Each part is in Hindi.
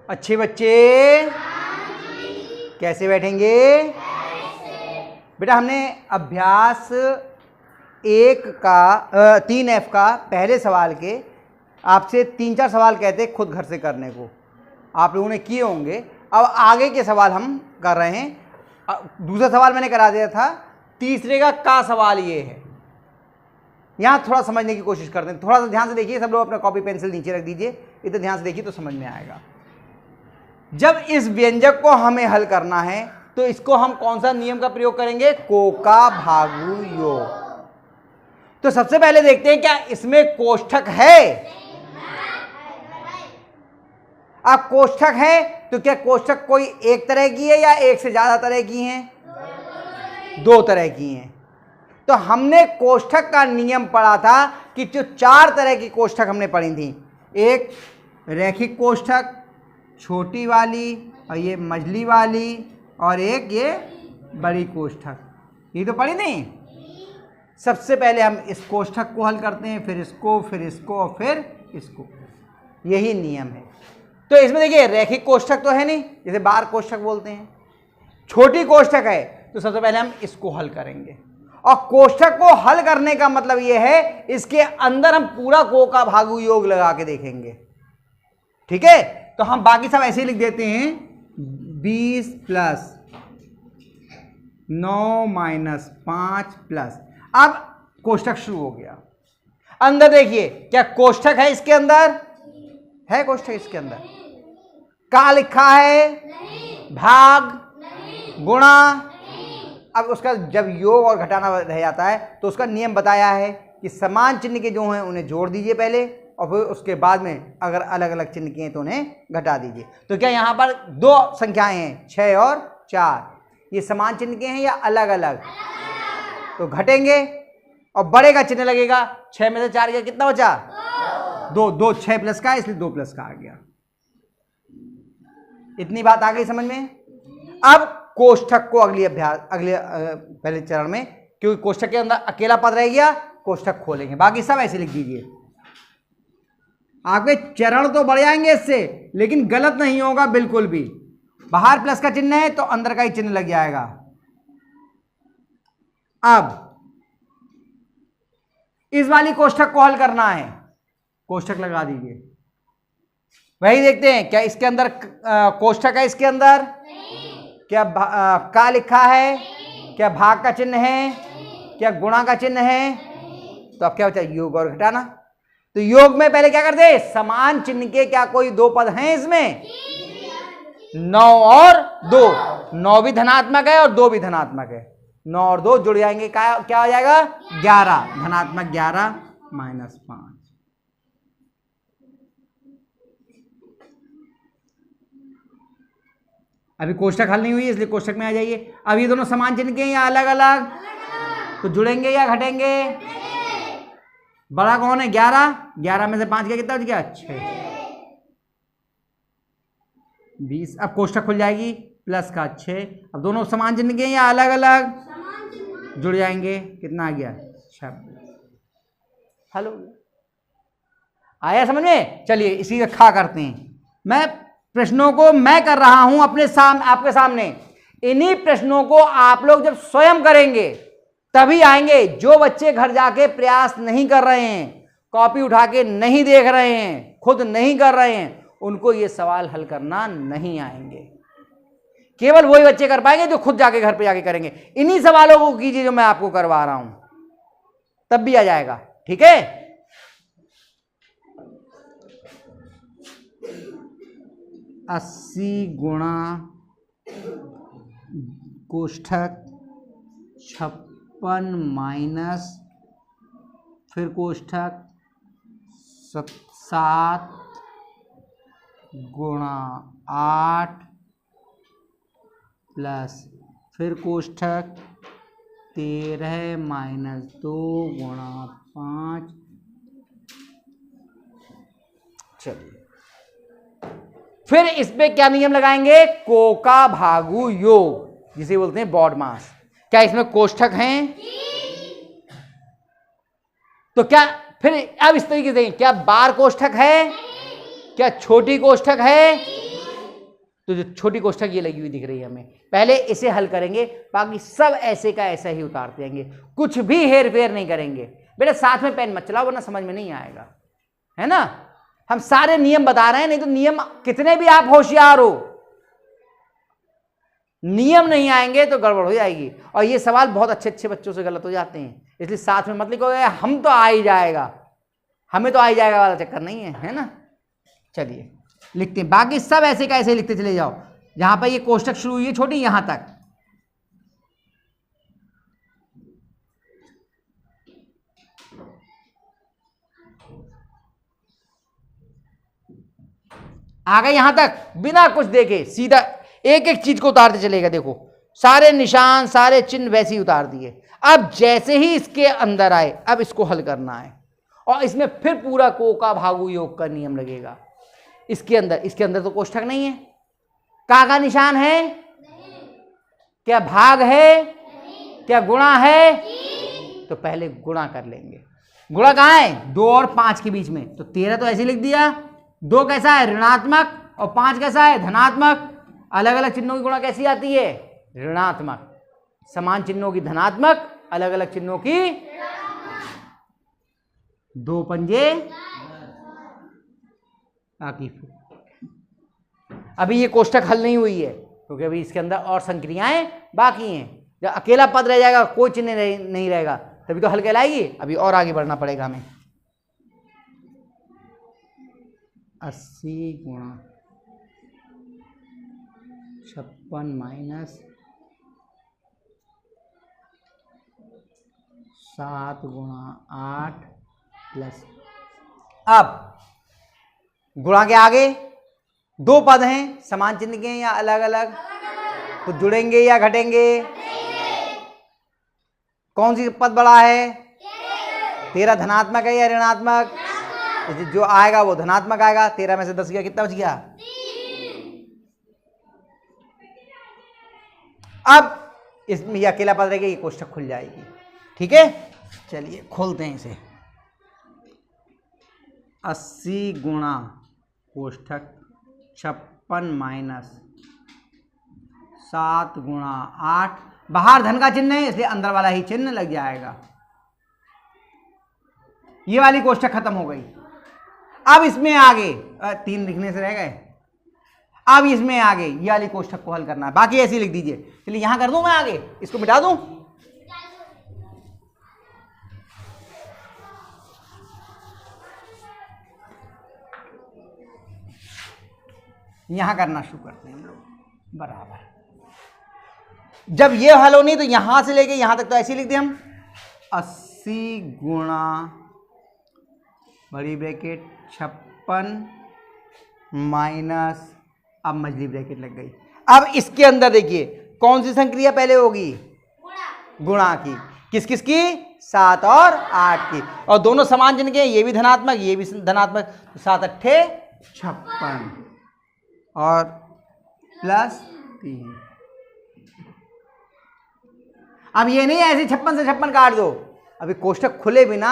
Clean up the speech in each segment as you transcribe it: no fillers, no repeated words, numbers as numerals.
अच्छे बच्चे कैसे बैठेंगे? बेटा हमने अभ्यास 3F का पहले सवाल के आपसे 3-4 सवाल कहते खुद घर से करने को, आप लोगों ने किए होंगे। अब आगे के सवाल हम कर रहे हैं। दूसरा सवाल मैंने करा दिया था, तीसरे का सवाल ये है। यहाँ थोड़ा समझने की कोशिश करते हैं, थोड़ा सा ध्यान से देखिए। सब लोग अपना कॉपी पेंसिल नीचे रख दीजिए, इतना ध्यान से देखिए तो समझ में आएगा। जब इस व्यंजक को हमें हल करना है तो इसको हम कौन सा नियम का प्रयोग करेंगे? को का भागु योग। तो सबसे पहले देखते हैं क्या इसमें कोष्ठक है। अब कोष्ठक है तो क्या कोष्ठक कोई एक तरह की है या एक से ज्यादा तरह की हैं? 2 तरह की हैं। तो हमने कोष्ठक का नियम पढ़ा था कि जो 4 तरह की कोष्ठक हमने पढ़ी थी, एक रैखिक कोष्ठक, छोटी वाली, और ये मझली वाली, और एक ये बड़ी कोष्ठक, ये तो पढ़ी नहीं। सबसे पहले हम इस कोष्ठक को हल करते हैं, फिर इसको, फिर इसको, और फिर इसको। यही नियम है। तो इसमें देखिए रैखिक कोष्ठक तो है नहीं, जैसे बार कोष्ठक बोलते हैं। छोटी कोष्ठक है तो सबसे पहले हम इसको हल करेंगे, और कोष्ठक को हल करने का मतलब यह है इसके अंदर हम पूरा को का भागु योग लगा के देखेंगे। ठीक है, तो हम बाकी सब ऐसे ही लिख देते हैं, 20 + 9 - 5 प्लस। अब कोष्ठक शुरू हो गया। अंदर देखिए क्या कोष्ठक है? इसके अंदर है कोष्ठक? इसके अंदर का लिखा है? भाग, गुणा। अब उसका जब योग और घटाना रह जाता है तो उसका नियम बताया है कि समान चिन्ह के जो हैं उन्हें जोड़ दीजिए पहले, और फिर उसके बाद में अगर अलग अलग चिन्ह के हैं तो उन्हें घटा दीजिए। तो क्या यहाँ पर 2 संख्याएं हैं, 6 और 4, ये समान चिन्ह के हैं या अलग अलग? तो घटेंगे और बड़े का चिन्ह लगेगा। 6 में से 4 गया, कितना बचा? 2 6 प्लस का, इसलिए 2 प्लस का आ गया। इतनी बात आ गई समझ में। अब कोष्ठक को अगले पहले चरण में, क्योंकि कोष्ठक के अंदर अकेला पद रह गया, कोष्ठक खोलेंगे। बाकी सब ऐसे लिख दीजिए। आपके चरण तो बढ़ जाएंगे इससे, लेकिन गलत नहीं होगा बिल्कुल भी। बाहर प्लस का चिन्ह है तो अंदर का ही चिन्ह लग जाएगा। अब इस वाली कोष्ठक को हल करना है, कोष्ठक लगा दीजिए। वही देखते हैं क्या इसके अंदर कोष्ठक है? इसके अंदर क्या का लिखा है? क्या भाग का चिन्ह है? क्या गुणा का चिन्ह है? तो अब क्या बचा? योग और घटाना। तो योग में पहले क्या करते हैं? समान चिन्ह के क्या कोई 2 पद हैं इसमें? 9 और 2। 9 भी धनात्मक है और 2 भी धनात्मक है। 9 और 2 जुड़ जाएंगे, क्या हो जाएगा? 11। धनात्मक 11 - 5। अभी कोष्ठक हल नहीं हुई इसलिए कोष्ठक में आ जाइए। अब ये दोनों समान चिन्ह के हैं या अलग अलग? तो जुड़ेंगे या घटेंगे? बड़ा कौन है? 11। 11 में से 5 गया, कितना बच गया? 6। 20। अब कोष्ठक खुल जाएगी, प्लस का 6। अब दोनों समान चिन्ह के हैं या अलग अलग? जुड़ जाएंगे, कितना आ गया? 26। हेलो, आया समझ में? चलिए इसी का खा करते हैं। मैं प्रश्नों को मैं कर रहा हूं आपके सामने। इन्हीं प्रश्नों को आप लोग जब स्वयं करेंगे तभी आएंगे। जो बच्चे घर जाके प्रयास नहीं कर रहे हैं, कॉपी उठा के नहीं देख रहे हैं, खुद नहीं कर रहे हैं, उनको ये सवाल हल करना नहीं आएंगे। केवल वही बच्चे कर पाएंगे जो खुद जाके घर पे जाके करेंगे। इन्हीं सवालों को कीजिए जो मैं आपको करवा रहा हूं, तब भी आ जाएगा। ठीक है, 80 गुणा कोष्ठक 56 माइनस फिर कोष्ठक 7 गुणा 8 प्लस फिर कोष्ठक 13 माइनस 2 गुणा 5। चलिए फिर इस पे क्या नियम लगाएंगे? को का भागु योग, जिसे बोलते हैं बॉड मास। क्या इसमें कोष्ठक हैं? तो क्या फिर अब इस तरीके से क्या बार कोष्ठक है? क्या छोटी कोष्ठक है? तो जो छोटी कोष्ठक ये लगी हुई दिख रही है हमें, पहले इसे हल करेंगे, बाकी सब ऐसे का ऐसा ही उतारते जाएंगे, कुछ भी हेर फेर नहीं करेंगे। बेटा साथ में पेन मत चलाओ वरना समझ में नहीं आएगा, है ना। हम सारे नियम बता रहे हैं, नहीं तो नियम कितने भी आप होशियार हो, नियम नहीं आएंगे तो गड़बड़ हो जाएगी। और ये सवाल बहुत अच्छे अच्छे बच्चों से गलत हो जाते हैं, इसलिए साथ में मत लिखोगे हम तो आ ही जाएगा, हमें तो आ ही जाएगा वाला चक्कर नहीं है ना। चलिए लिखते हैं, बाकी सब ऐसे का ऐसे लिखते चले जाओ। जहां पर ये कोष्ठक शुरू हुई है छोटी, यहां तक आ गए, यहां तक बिना कुछ देखे सीधा एक एक चीज को उतारते चलेगा। देखो सारे निशान सारे चिन्ह वैसे ही उतार दिए। अब जैसे ही इसके अंदर आए, अब इसको हल करना है और इसमें फिर पूरा को का भागु योग का नियम लगेगा। इसके अंदर तो कोष्ठक नहीं है, का निशान है नहीं। क्या भाग है नहीं। क्या गुणा है नहीं। तो पहले गुणा कर लेंगे। गुणा कहाँ है? 2 और 5 के बीच में, तो 13 तो ऐसे लिख दिया। 2 कैसा है? ऋणात्मक, और 5 कैसा है? धनात्मक। अलग अलग चिन्हों की गुणा कैसी आती है? ऋणात्मक। समान चिन्हों की धनात्मक, अलग अलग चिन्हों की 2 पंजे। अभी ये कोष्ठक हल नहीं हुई है क्योंकि अभी इसके अंदर और संक्रियाएं बाकी हैं। जब अकेला पद रह जाएगा, कोई चिन्ह नहीं रहेगा, तभी तो हल कहलाएगी। अभी और आगे बढ़ना पड़ेगा हमें। 80 गुणा 56 माइनस 7 गुणा 8 प्लस। अब गुणा के आगे 2 पद हैं, समान चिन्ह के या अलग अलग, तो जुड़ेंगे या घटेंगे? कौन सी पद बड़ा है? 13 धनात्मक है या ऋणात्मक? जो आएगा वो धनात्मक आएगा। 13 में से 10 गया, कितना बच गया? 3। अब इसमें ये अकेला पद रहेगा, ये कोष्ठक खुल जाएगी। ठीक है, चलिए खोलते हैं इसे। 80 गुणा कोष्ठक 56 माइनस 7 गुणा 8। बाहर धन का चिन्ह है इसलिए अंदर वाला ही चिन्ह लग जाएगा। ये वाली कोष्ठक खत्म हो गई। अब इसमें आगे 3 लिखने से रह गए। अब इसमें आगे ये वाली कोष्ठक को हल करना है, बाकी ऐसे ही लिख दीजिए। चलिए यहां कर दूं मैं, आगे इसको मिटा दूं। यहां करना शुरू करते हैं हम लोग बराबर। जब ये हल होनी तो यहां से लेके यहां तक तो ऐसे ही लिख दिए हम। 80 गुणा बड़ी ब्रैकेट 56 माइनस, अब मझली ब्रैकेट लग गई। अब इसके अंदर देखिए कौन सी संक्रिया पहले होगी? गुणा की। किस किस की? 7 और 8 की। और दोनों समान चिन्ह के, ये भी धनात्मक ये भी धनात्मक, तो 7 अट्ठे 56 और प्लस 3। अब ये नहीं ऐसे 56 से 56 काट दो, अभी कोष्ठक खुले बिना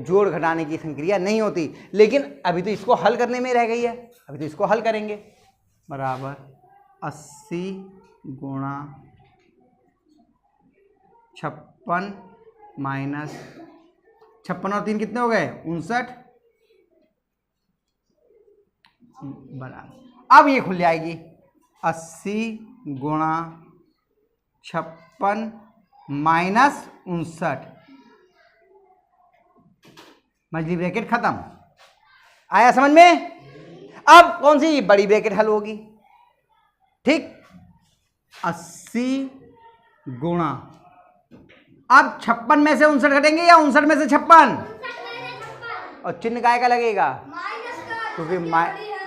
जोड़ घटाने की संक्रिया नहीं होती। लेकिन अभी तो इसको हल करने में रह गई है, अभी तो इसको हल करेंगे। बराबर 80 गुणा 56 माइनस 56 और 3 कितने हो गए? 59। बराबर अब ये खुल जाएगी। 80 गुणा 56 माइनस 59, मझली ब्रैकेट खत्म। आया समझ में? अब कौन सी बड़ी ब्रैकेट हल होगी? ठीक, 80 गुणा, अब 56 में से 59 घटेंगे या 59 में से 56? और चिन्ह काय का लगेगा? क्योंकि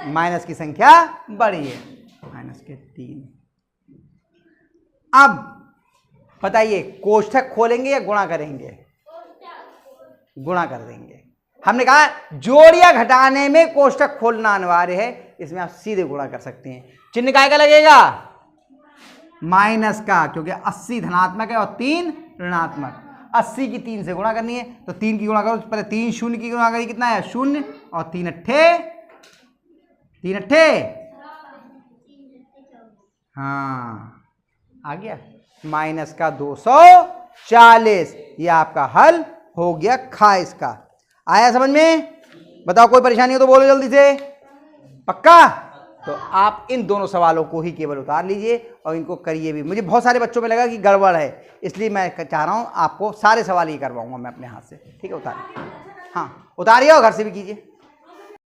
माइनस की संख्या बड़ी है, माइनस के 3। अब बताइए कोष्ठक खोलेंगे या गुणा करेंगे? गुणा कर देंगे। हमने कहा जोड़ या घटाने में कोष्ठक खोलना अनिवार्य है, इसमें आप सीधे गुणा कर सकते हैं। चिन्ह काय का लगेगा? माइनस का, क्योंकि 80 धनात्मक है और 3 ऋणात्मक। 80 की 3 से गुणा करनी है तो 3 की गुणा करो, पहले 3 शून्य की गुणा करी, कितना है? 0 और 3 अट्ठे हाँ आ गया, माइनस का 240, ये आपका हल हो गया खा इसका। आया समझ में? बताओ कोई परेशानी हो तो बोलो जल्दी से, पक्का? तो आप इन दोनों सवालों को ही केवल उतार लीजिए और इनको करिए भी। मुझे बहुत सारे बच्चों में लगा कि गड़बड़ है, इसलिए मैं चाह रहा हूं आपको सारे सवाल ही करवाऊंगा मैं अपने हाथ से। ठीक है, उतारिए। हाँ उतारिए और घर से भी कीजिए।